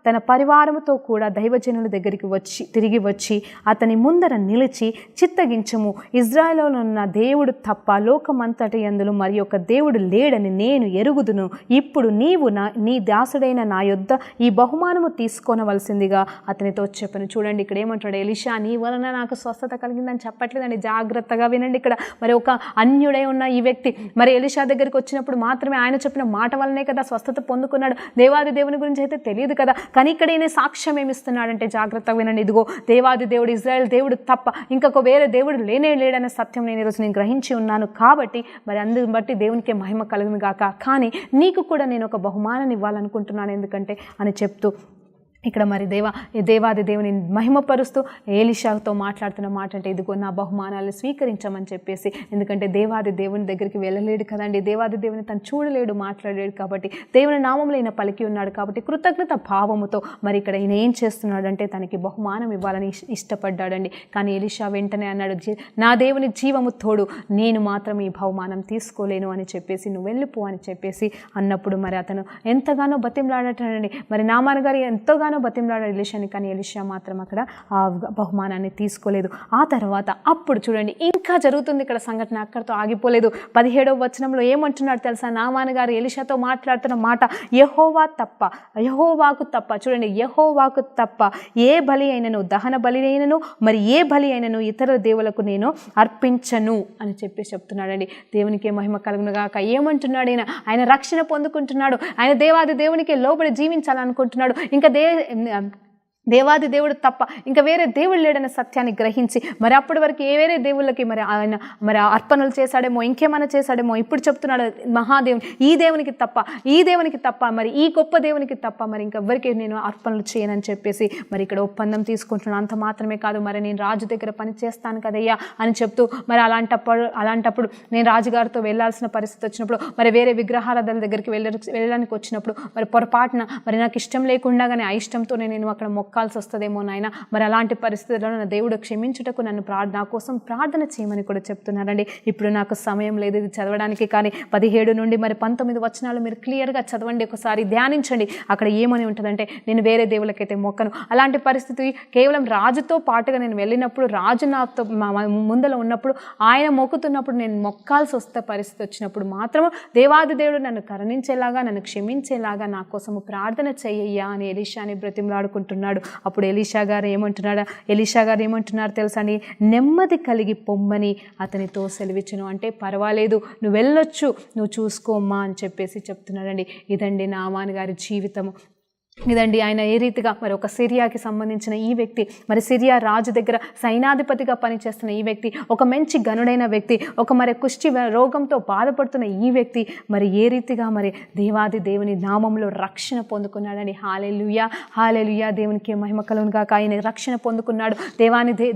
తన పరివారముతో కూడా దైవజనుల దగ్గరికి తిరిగి వచ్చి అతని ముందర నిలిచి చిత్తగించము, ఇజ్రాయేలులో దేవుడు తప్ప లోకమంతటి యందును మరి ఒక దేవుడు లేడని నేను ఎరుగుదును. ఇప్పుడు నీవు నీ దాసుడైన నా యొద్ద ఈ బహుమానము తీసుకొనవలసిందిగా అతనితో చెప్పను. చూడండి ఇక్కడ ఏమంటాడు, ఎలీషా నీ వలన నాకు స్వస్థత కలిగిందని చెప్పట్లేదండి. జాగ్రత్తగా వినండి. ఇక్కడ మరి ఒక అన్యుడై ఉన్న ఈ వ్యక్తి మరి ఎలీషా దగ్గరికి వచ్చినప్పుడు మాత్రమే ఆయన చెప్పిన మాట వల్లనే కదా స్వస్థత పొందుకున్నాడు. దేవాది దేవుని గురించి అయితే తెలియదు కదా. కానీ ఇక్కడ ఈయన సాక్ష్యం ఏమిస్తున్నాడంటే జాగ్రత్తగా వినండి. ఇదిగో దేవాది దేవుడు ఇజ్రాయెల్ దేవుడు తప్ప ఇంకొక వేరే దేవుడు లేడనే సత్యం నేను ఈరోజు నేను గ్రహించి ఉన్నాను. కాబట్టి మరి అందుని బట్టి దేవునికి మహిమ కలుగును గాక. కానీ నీకు కూడా నేను ఒక బహుమానాన్ని ఇవ్వాలనుకుంటున్నాను ఎందుకంటే అని చెప్తూ ఇక్కడ మరి దేవాది దేవుని మహిమపరుస్తూ ఎలీషాతో మాట్లాడుతున్న మాట అంటే ఇదిగో నా బహుమానాలు స్వీకరించమని చెప్పేసి. ఎందుకంటే దేవాది దేవుని దగ్గరికి వెళ్ళలేడు కదండి, దేవాది దేవుని తను చూడలేడు, మాట్లాడలేడు. కాబట్టి దేవుని నామంలో ఈయన పలికి ఉన్నాడు కాబట్టి కృతజ్ఞత భావముతో మరి ఇక్కడ ఈయన ఏం చేస్తున్నాడంటే తనకి బహుమానం ఇవ్వాలని ఇష్టపడ్డాడండి. కానీ ఎలీషా వెంటనే అన్నాడు, నా దేవుని జీవము తోడు నేను మాత్రం ఈ బహుమానం తీసుకోలేను అని చెప్పేసి నువ్వు వెళ్ళిపో అని చెప్పేసి అన్నప్పుడు మరి అతను ఎంతగానో బతిమలాడటండి. మరి నామాన్ గారు ఎంతగానో ఎంతగానో బతిమలాడాడు ఎలీషాని, కానీ ఎలీషా మాత్రం అక్కడ ఆ బహుమానాన్ని తీసుకోలేదు. ఆ తర్వాత అప్పుడు చూడండి ఇంకా జరుగుతుంది ఇక్కడ సంఘటన, అక్కడితో ఆగిపోలేదు. 17వ వచనంలో ఏమంటున్నాడు తెలుసా? నామాను గారు ఎలీషాతో మాట్లాడుతున్న మాట, యెహోవాకు తప్ప చూడండి, యెహోవాకు తప్ప ఏ బలి అయినను, దహన బలి అయినను, మరి ఏ బలి అయినను ఇతర దేవులకు నేను అర్పించను అని చెప్తున్నాడండి. దేవునికే మహిమ కలుగును గాక. ఏమంటున్నాడు ఆయన రక్షణ పొందుకుంటున్నాడు, ఆయన దేవాది దేవునికే లోబడి జీవించాలనుకుంటున్నాడు. ఇంకా దేవాది దేవుడు తప్ప ఇంకా వేరే దేవుడు లేడనే సత్యాన్ని గ్రహించి మరి అప్పటి వరకు ఏ వేరే దేవుళ్ళకి మరి ఆయన మరి అర్పణలు చేశాడేమో, ఇంకేమైనా చేశాడేమో. ఇప్పుడు చెప్తున్నాడు మహాదేవుని, ఈ దేవునికి తప్ప మరి ఈ గొప్ప దేవునికి తప్ప మరి ఇంకెవ్వరికి నేను అర్పణలు చేయనని చెప్పేసి మరి ఇక్కడ ఒప్పందం తీసుకుంటున్నాను. అంత మాత్రమే కాదు, మరి నేను రాజు దగ్గర పని చేస్తాను కదయ్యా అని చెప్తూ మరి అలాంటప్పుడు నేను రాజుగారితో వెళ్ళాల్సిన పరిస్థితి వచ్చినప్పుడు, మరి వేరే విగ్రహారాధన దగ్గరికి వెళ్ళడానికి వచ్చినప్పుడు మరి పొరపాటున మరి నాకు ఇష్టం లేకుండానే ఆ ఇష్టంతోనే నేను అక్కడ మొక్కాల్సి వస్తుందేమో నాయన. మరి అలాంటి పరిస్థితుల్లో నా దేవుడు క్షమించుటకు నా కోసం ప్రార్థన చేయమని కూడా చెప్తున్నారండి. ఇప్పుడు నాకు సమయం లేదు ఇది చదవడానికి, కానీ 17 నుండి మరి 19 వచనాలు మీరు క్లియర్గా చదవండి, ఒకసారి ధ్యానించండి. అక్కడ ఏమని ఉంటుందంటే, నేను వేరే దేవుళ్ళకైతే మొక్కను. అలాంటి పరిస్థితి కేవలం రాజుతో పాటుగా నేను వెళ్ళినప్పుడు, రాజు నాతో ముందర ఉన్నప్పుడు, ఆయన మొక్కుతున్నప్పుడు నేను మొక్కాల్సి వస్తే పరిస్థితి వచ్చినప్పుడు మాత్రం దేవాది దేవుడు నన్ను కరుణించేలాగా, నన్ను క్షమించేలాగా నా కోసము ప్రార్థన చెయ్యయ్యా అని ఎలీషాని బ్రతిమలాడుకుంటున్నాడు. అప్పుడు ఎలీషా గారు ఏమంటున్నారు తెలుసా అండి? నెమ్మది కలిగి పొమ్మని అతనితో సెలవిచ్చును. అంటే పర్వాలేదు, నువ్వు వెళ్ళొచ్చు, నువ్వు చూసుకోమ్మా అని చెప్పేసి చెప్తున్నాడండి. ఇదండి నామాను గారి జీవితము. ఇదండి ఆయన ఏ రీతిగా మరి ఒక సిరియాకి సంబంధించిన ఈ వ్యక్తి, మరి సిరియా రాజు దగ్గర సైనాధిపతిగా పనిచేస్తున్న ఈ వ్యక్తి, ఒక మంచి గనుడైన వ్యక్తి, ఒక మరి కుష్టి రోగంతో బాధపడుతున్న ఈ వ్యక్తి మరి ఏ రీతిగా మరి దేవాది దేవుని నామంలో రక్షణ పొందుకున్నాడని. హల్లెలూయా, హల్లెలూయా, దేవునికి మహిమ కలుగును గాక. ఆయన రక్షణ పొందుకున్నాడు,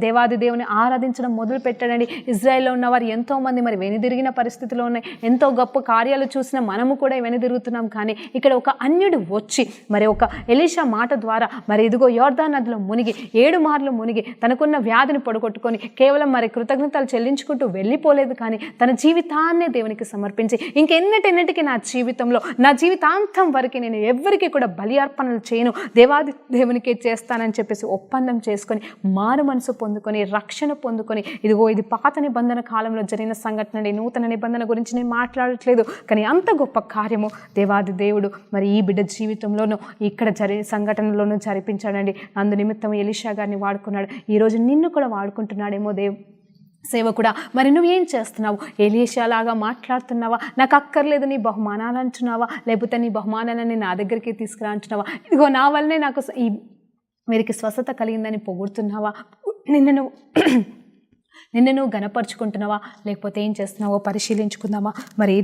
దేవాది దేవుని ఆరాధించడం మొదలు పెట్టాడండి. ఇజ్రాయెల్లో ఉన్నవారు ఎంతోమంది మరి వెనుదిరిగిన పరిస్థితిలో ఉన్నాయి, ఎంతో గొప్ప కార్యాలు చూసిన మనము కూడా వెనుదిరుగుతున్నాం. కానీ ఇక్కడ ఒక అన్యుడు వచ్చి మరి ఒక ఎలీషా మాట ద్వారా మరి ఇదిగో యోర్దాను నదిలో మునిగి 7 మార్లు మునిగి తనకున్న వ్యాధిని పొడగొట్టుకొని కేవలం మరి కృతజ్ఞతలు చెల్లించుకుంటూ వెళ్ళిపోలేదు, కానీ తన జీవితాన్నే దేవునికి సమర్పించి ఇంకెన్నిటికి నా జీవితాంతం వరకు నేను ఎవరికి కూడా బలి అర్పణలు చేయను, దేవాది దేవునికే చేస్తానని చెప్పేసి ఒప్పందం చేసుకొని మారు మనసు పొందుకొని రక్షణ పొందుకొని, ఇదిగో ఇది పాత నిబంధన కాలంలో జరిగిన సంఘటన, నూతన నిబంధన గురించి నేను మాట్లాడట్లేదు, కానీ అంత గొప్ప కార్యము దేవాది దేవుడు మరి ఈ బిడ్డ జీవితంలోనూ ఇక్కడ సంఘటనలోనూ జరిపించాడండి. అందు నిమిత్తం ఎలీషా గారిని వాడుకున్నాడు. ఈరోజు నిన్ను కూడా వాడుకుంటున్నాడేమో సేవకుడా. మరి నువ్వేం చేస్తున్నావు? ఎలీషాలాగా మాట్లాడుతున్నావా? నాకు అక్కర్లేదు నీ బహుమానాలు అంటున్నావా? లేకపోతే నీ బహుమానాలని నా దగ్గరికి తీసుకురా అంటున్నావా? ఇదిగో నా వల్లనే నాకు వీరికి స్వస్థత కలిగిందని పొగుడుతున్నావా? నిన్ను నువ్వు గనపరుచుకుంటున్నావా? లేకపోతే ఏం చేస్తున్నావో పరిశీలించుకుందామా? మరి ఈ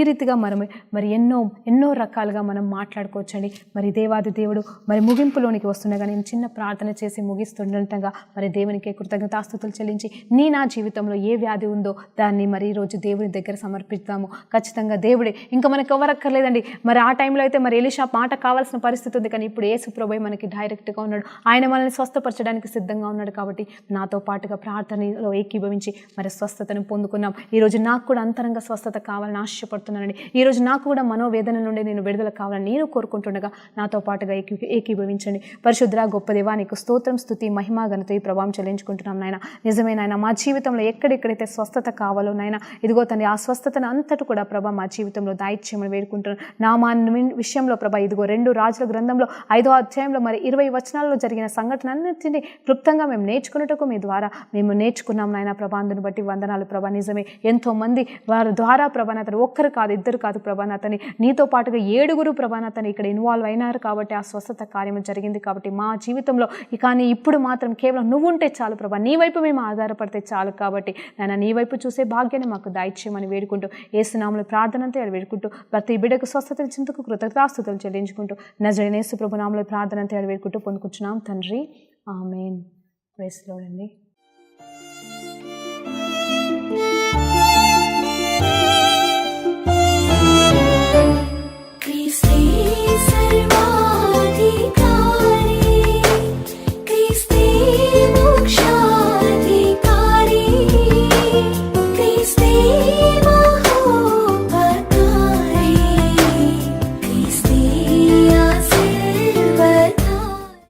రీతిగా మరి ఎన్నో రకాలుగా మనం మాట్లాడుకోవచ్చండి. మరి దేవాది దేవుడు మరి ముగింపులోనికి వస్తుండగా నేను చిన్న ప్రార్థన చేసి ముగిస్తుండగా మరి దేవునికి కృతజ్ఞతాస్తుతులు చెల్లించి నా జీవితంలో ఏ వ్యాధి ఉందో దాన్ని మరి ఈరోజు దేవుని దగ్గర సమర్పిస్తాము. ఖచ్చితంగా దేవుడే, ఇంకా మనకు ఎవరక్కర్లేదండి. మరి ఆ టైంలో అయితే మరి ఎలీషా మాట కావాల్సిన పరిస్థితి ఉంది, కానీ ఇప్పుడు యేసు ప్రభువే మనకి డైరెక్ట్గా ఉన్నాడు. ఆయన మనల్ని స్వస్థపరచడానికి సిద్ధంగా ఉన్నాడు. కాబట్టి నాతో పాటుగా ప్రార్థనలో ఏకీభవించి మరి స్వస్థతను పొందుకున్నాం. ఈరోజు నాకు కూడా అంతరంగ స్వస్థత కావాలని ఆశపడుతున్నానండి. ఈరోజు నాకు కూడా మనోవేదన నుండి నేను విడుదల కావాలని నేను కోరుకుంటుండగా నాతో పాటుగా ఏకీభవించండి. పరిశుద్ధ గొప్ప దేవా, నీకు స్తోత్రం, స్తుతి, మహిమ, ఘనత ఈ ప్రభావం చెల్లించుకుంటున్నాం నాయన. నిజమే నాయన, మా జీవితంలో ఎక్కడెక్కడైతే స్వస్థత కావాలో నాయన, ఇదిగో తండ్రి ఆ స్వస్థతను అంతటి కూడా ప్రభా మా జీవితంలో దాయిచ్యమని వేడుకుంటున్నాను. నా మా విషయంలో ప్రభా ఇదిగో 2 రాజుల గ్రంథంలో 5వ అధ్యాయంలో మరి 20 వచనాల్లో జరిగిన సంఘటన అన్నింటినీ క్లుప్తంగా మేము నేర్చుకున్నట్టుకు మీ ద్వారా మేము నేర్చుకున్నాం నాయన. ప్రభా అందుని బట్టి వందనాలు ప్రభా. నిజమే, ఎంతోమంది వారి ద్వారా ప్రభానతని ఒక్కరు కాదు, 2 కాదు ప్రభానతని, నీతో పాటుగా 7 ప్రభానతని ఇక్కడ ఇన్వాల్వ్ అయినారు. కాబట్టి ఆ స్వస్థత కార్యము జరిగింది. కాబట్టి మా జీవితంలో కానీ ఇప్పుడు మాత్రం కేవలం నువ్వు ఉంటే చాలు ప్రభా, నీ వైపు మేము ఆధారపడితే చాలు. కాబట్టి నాయన నీ వైపు చూసే భాగ్యాన్ని మాకు దయచేయమని వేడుకుంటూ యేసు నామములో ప్రార్థనంతో వేడుకుంటూ ప్రతి బిడ్డకు స్వస్థత ఇచ్చేందుకు కృతజ్ఞతాస్తుతులు చెల్లించుకుంటూ నజరేయుడైన యేసు ప్రభు నామములో ప్రార్థనంతో వేడుకుంటూ పొందుకుంటున్నాం తండ్రి. ఆమేన్. ప్రైజ్ లార్డ్ అండి.